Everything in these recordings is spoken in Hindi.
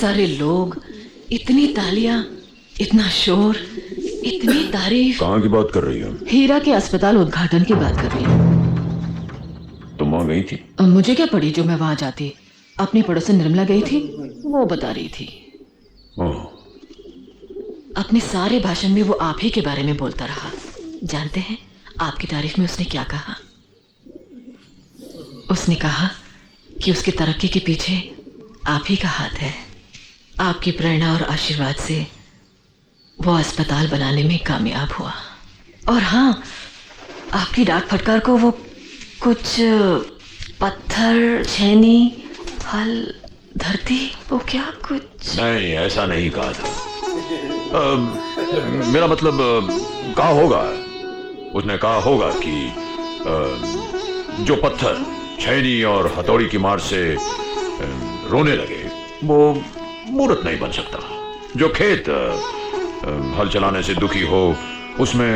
सारे लोग, इतनी तालियां, इतना शोर, इतनी तारीफ। कहाँ की बात कर रही हो? हीरा के अस्पताल उद्घाटन की बात कर रही हूँ। तुम वहाँ गई थी? मुझे क्या पड़ी जो मैं वहां जाती। अपनी पड़ोसन निर्मला गई थी, वो बता रही थी। ओह, अपने सारे भाषण में वो आप ही के बारे में बोलता रहा। जानते हैं आपकी तारीफ में उसने क्या कहा? उसने कहा कि उसकी तरक्की के पीछे आप ही का हाथ है। आपकी प्रेरणा और आशीर्वाद से वो अस्पताल बनाने में कामयाब हुआ। और हाँ, आपकी डाक फटकार को वो कुछ पत्थर, छेनी, हल, धरती, वो क्या कुछ। नहीं, ऐसा नहीं कहा था। मेरा मतलब कहा होगा, उसने कहा होगा कि जो पत्थर, छेनी और हथौड़ी की मार से रोने लगे वो मूर्त नहीं बन सकता। जो खेत हल चलाने से दुखी हो उसमें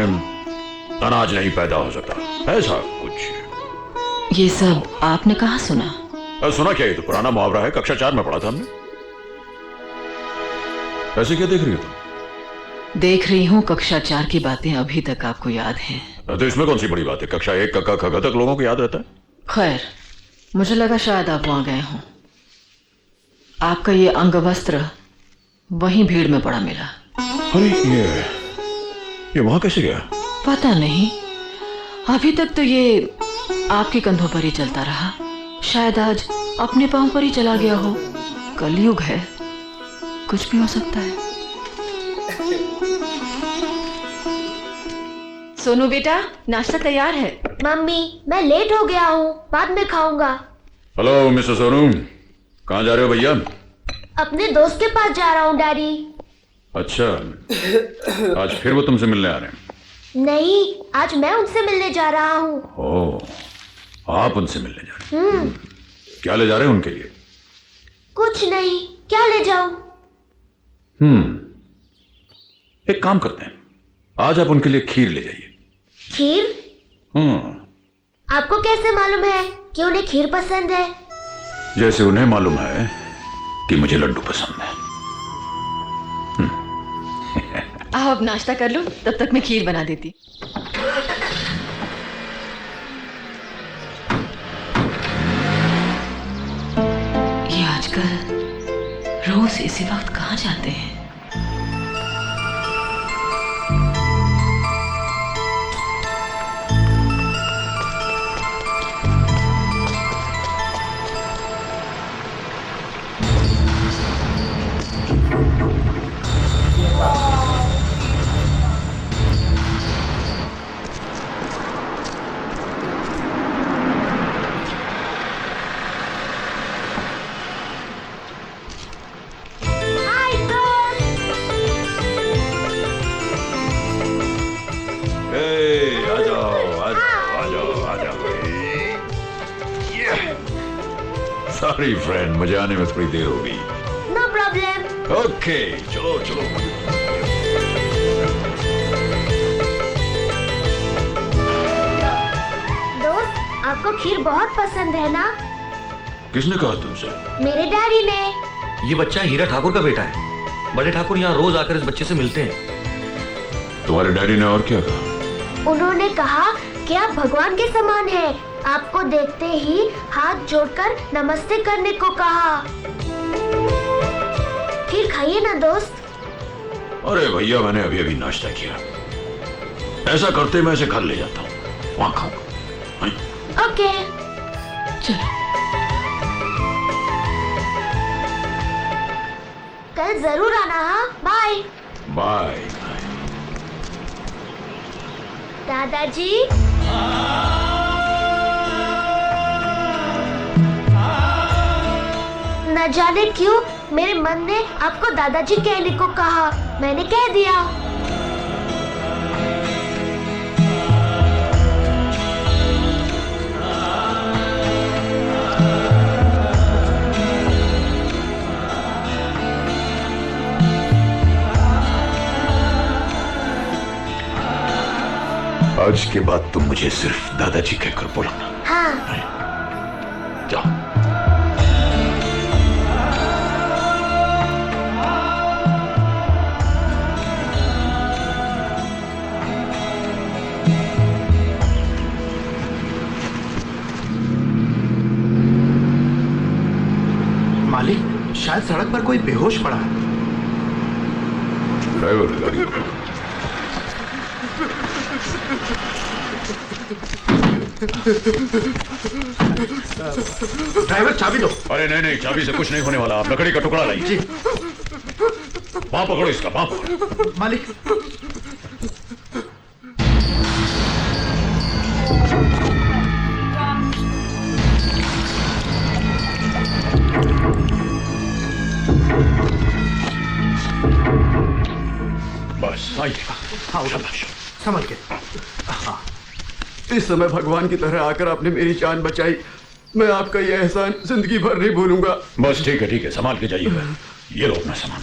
अनाज नहीं पैदा हो सकता, ऐसा कुछ। ये सब आपने कहाँ सुना? सुना क्या? ये तो पुराना मुहावरा है, कक्षा 4 में पढ़ा था हमने। ऐसे क्या देख रही हो तुम? देख रही हूँ कक्षा 4 की बातें अभी तक आपको याद हैं। तो इसमें कौन सी बड़ी बात है? कक्षा 1 क ख तक लोगों को याद रहता है। खैर, मुझे लगा शायद आप वहां गए हों। आपका ये अंग वस्त्र वहीं भीड़ में पड़ा मिला। अरे ये वहां कैसे गया? पता नहीं, अभी तक तो ये आपके कंधों पर ही चलता रहा। शायद आज अपने पांव पर ही चला गया हो। कलयुग है, कुछ भी हो सकता है। सोनू बेटा, नाश्ता तैयार है। मम्मी, मैं लेट हो गया हूँ, बाद में खाऊंगा। हेलो मिस्टर सोनू, कहाँ जा रहे हो भैया? अपने दोस्त के पास जा रहा हूँ डैडी। अच्छा, आज फिर वो तुमसे मिलने आ रहे हैं? नहीं, आज मैं उनसे मिलने जा रहा हूँ। ओह, आप उनसे मिलने जा रहे हैं? क्या ले जा रहे हैं उनके लिए? कुछ नहीं, क्या ले जाऊं? एक काम करते हैं, आज आप उनके लिए खीर ले जाइए। खीर? आपको कैसे मालूम है कि उन्हें खीर पसंद है? जैसे उन्हें मालूम है कि मुझे लड्डू पसंद है। आओ अब नाश्ता कर लो, तब तक मैं खीर बना देती। ये आजकल रोज इसी वक्त कहाँ जाते हैं? सॉरी फ्रेंड, मुझे आने में थोड़ी देर हो गई। No problem. ओके, चलो चलो। दोस्त, आपको खीर बहुत पसंद है ना? किसने कहा तुमसे? मेरे डैडी ने। ये बच्चा हीरा ठाकुर का बेटा है। बड़े ठाकुर यहाँ रोज आकर इस बच्चे से मिलते हैं। तुम्हारे डैडी ने और क्या कहा? उन्होंने कहा कि आप भगवान के समान हैं। आपको देखते ही हाथ जोड़कर नमस्ते करने को कहा। खीर खाइए ना दोस्त। अरे भैया, मैंने अभी अभी नाश्ता किया। ऐसा करते मैं इसे घर ले जाता हूँ, वहां खाऊंगा। ओके, चलो। कल जरूर आना। हाँ, बाय। बाय। दादाजी। न जाने क्यों मेरे मन ने आपको दादाजी कहने को कहा। मैंने कह दिया। आज के बाद तुम मुझे सिर्फ दादाजी कहकर बुलाना। हाँ। जाओ। शायद सड़क पर कोई बेहोश पड़ा है। ड्राइवर गाड़ी को। ड्राइवर चाबी दो। अरे नहीं नहीं, चाबी से कुछ नहीं होने वाला। आप लकड़ी का टुकड़ा लाइए। जी। वहां पकड़ो इसका, वहां पकड़ो। मालिक। बस आइए। हाँ उधर। संभल के। हाँ। इस समय भगवान की तरह आकर आपने मेरी जान बचाई। मैं आपका यह एहसान जिंदगी भर नहीं भूलूंगा। बस ठीक है, संभाल के जाइएगा। ये लो अपना सामान।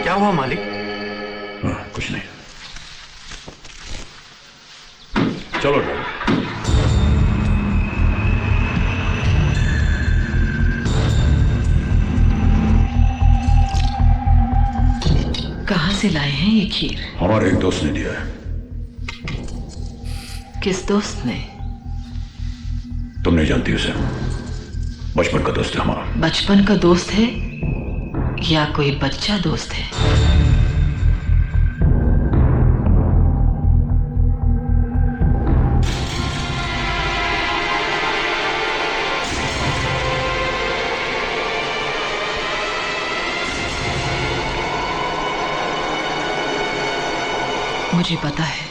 क्या हुआ मालिक? कुछ नहीं। चलो ड्राइवर। कहाँ से लाए हैं ये खीर? हमारे एक दोस्त ने दिया है। किस दोस्त ने? तुम नहीं जानती उसे। बचपन का दोस्त है हमारा। बचपन का दोस्त है या कोई बच्चा दोस्त है? मुझे पता है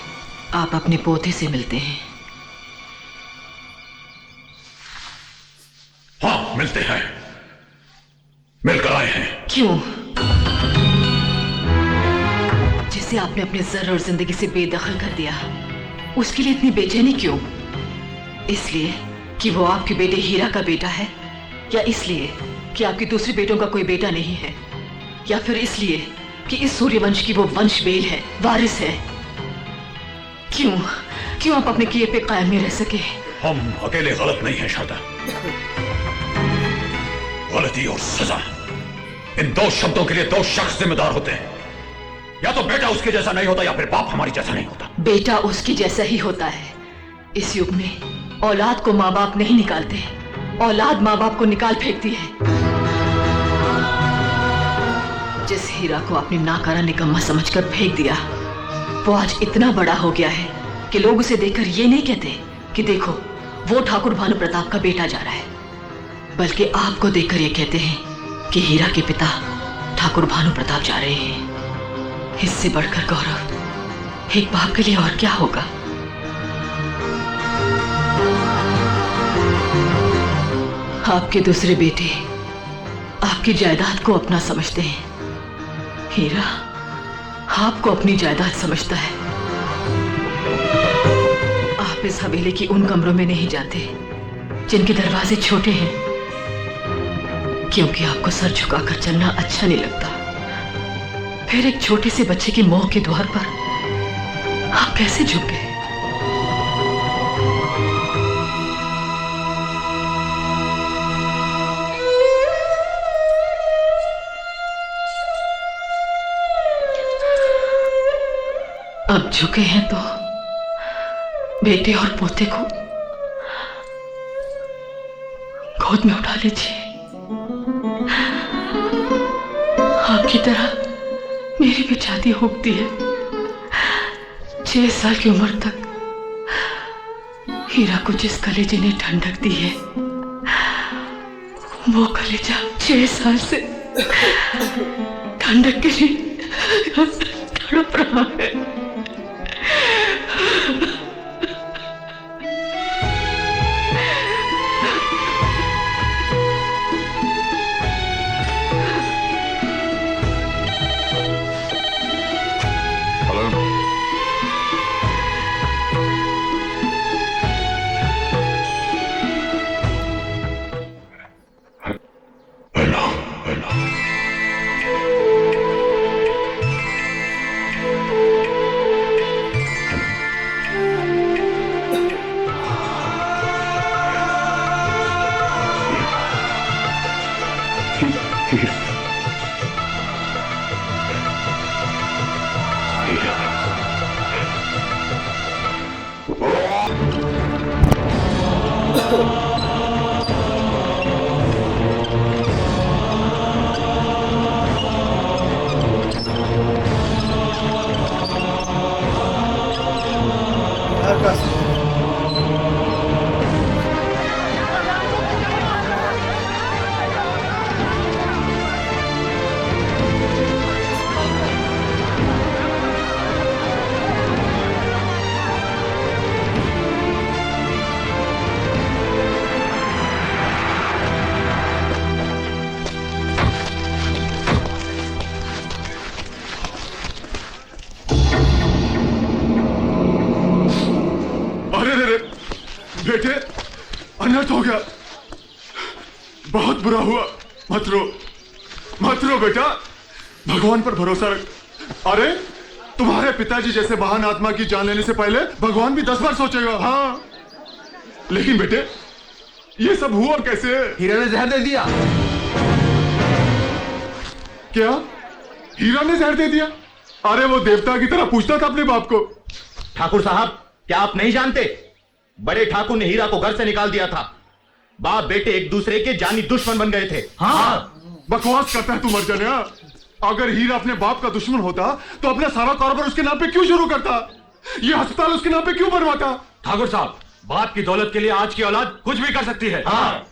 आप अपने पोते से मिलते हैं। हाँ, मिलते हैं। मिलकर आए हैं। क्यों? जिसे आपने अपने जर और जिंदगी से बेदखल कर दिया, उसके लिए इतनी बेचैनी क्यों? इसलिए कि वो आपके बेटे हीरा का बेटा है, या इसलिए कि आपके दूसरे बेटों का कोई बेटा नहीं है, या फिर इसलिए कि इस सूर्यवंश की वो वंश बेल है, वारिस है? क्यों आप अपने किए पे कायम नहीं रह सके? हम अकेले गलत नहीं हैं शारदा। गलती और सजा, इन दो शब्दों के लिए दो शख्स जिम्मेदार होते हैं। या तो बेटा उसके जैसा नहीं होता, या फिर बाप हमारी जैसा नहीं होता। बेटा उसकी जैसा ही होता है। इस युग में औलाद को माँ बाप नहीं निकालते, औलाद माँ बाप को निकाल फेंकती है। जिस हीरा को आपने नाकारा निकम्मा समझकर फेंक दिया, वो आज इतना बड़ा हो गया है कि लोग उसे देखकर ये नहीं कहते कि देखो वो ठाकुर भानु प्रताप का बेटा जा रहा है, बल्कि आपको देखकर ये कहते हैं कि हीरा के पिता ठाकुर भानु प्रताप जा रहे हैं। इससे बढ़कर गौरव एक बाप के लिए और क्या होगा? आपके दूसरे बेटे आपकी जायदाद को अपना समझते हैं, हीरा आपको अपनी जायदाद समझता है। आप इस हवेली की उन कमरों में नहीं जाते जिनके दरवाजे छोटे हैं, क्योंकि आपको सर झुकाकर चलना अच्छा नहीं लगता। फिर एक छोटे से बच्चे की मोह के द्वार पर आप कैसे झुक गए? अब झुके हैं तो बेटे और पोते को गोद में उठा लीजिए। आपकी तरह मेरी भी छाती होती है। 6 साल की उम्र तक हीरा को जिस कलेजे ने ठंडक दी है, वो कलेजा 6 साल से ठंडक के लिए तड़प रहा है। तथास्तु। अरे रे रे बेटे, अनर्थ हो गया, बहुत बुरा हुआ। मत रो बेटा, भगवान पर भरोसा रख। अरे तुम्हारे पिताजी जैसे महान आत्मा की जान लेने से पहले भगवान भी 10 बार सोचेगा। हाँ, लेकिन बेटे ये सब हुआ कैसे? हीरा ने जहर दे दिया। क्या हीरा ने जहर दे दिया? अरे वो देवता की तरह पूछता था अपने बाप को। ठाकुर साहब, क्या आप नहीं जानते? बड़े ठाकुर ने हीरा को घर से निकाल दिया था। बाप बेटे एक दूसरे के जानी दुश्मन बन गए थे। हाँ, बकवास करता है तू मर्जनिया। अगर हीरा अपने बाप का दुश्मन होता तो अपना सारा कारोबार उसके नाम पे क्यों शुरू करता? ये अस्पताल उसके नाम पे क्यों बनवाता? ठाकुर साहब, बाप की दौलत के लिए आज की औलाद कुछ भी कर सकती है। हाँ,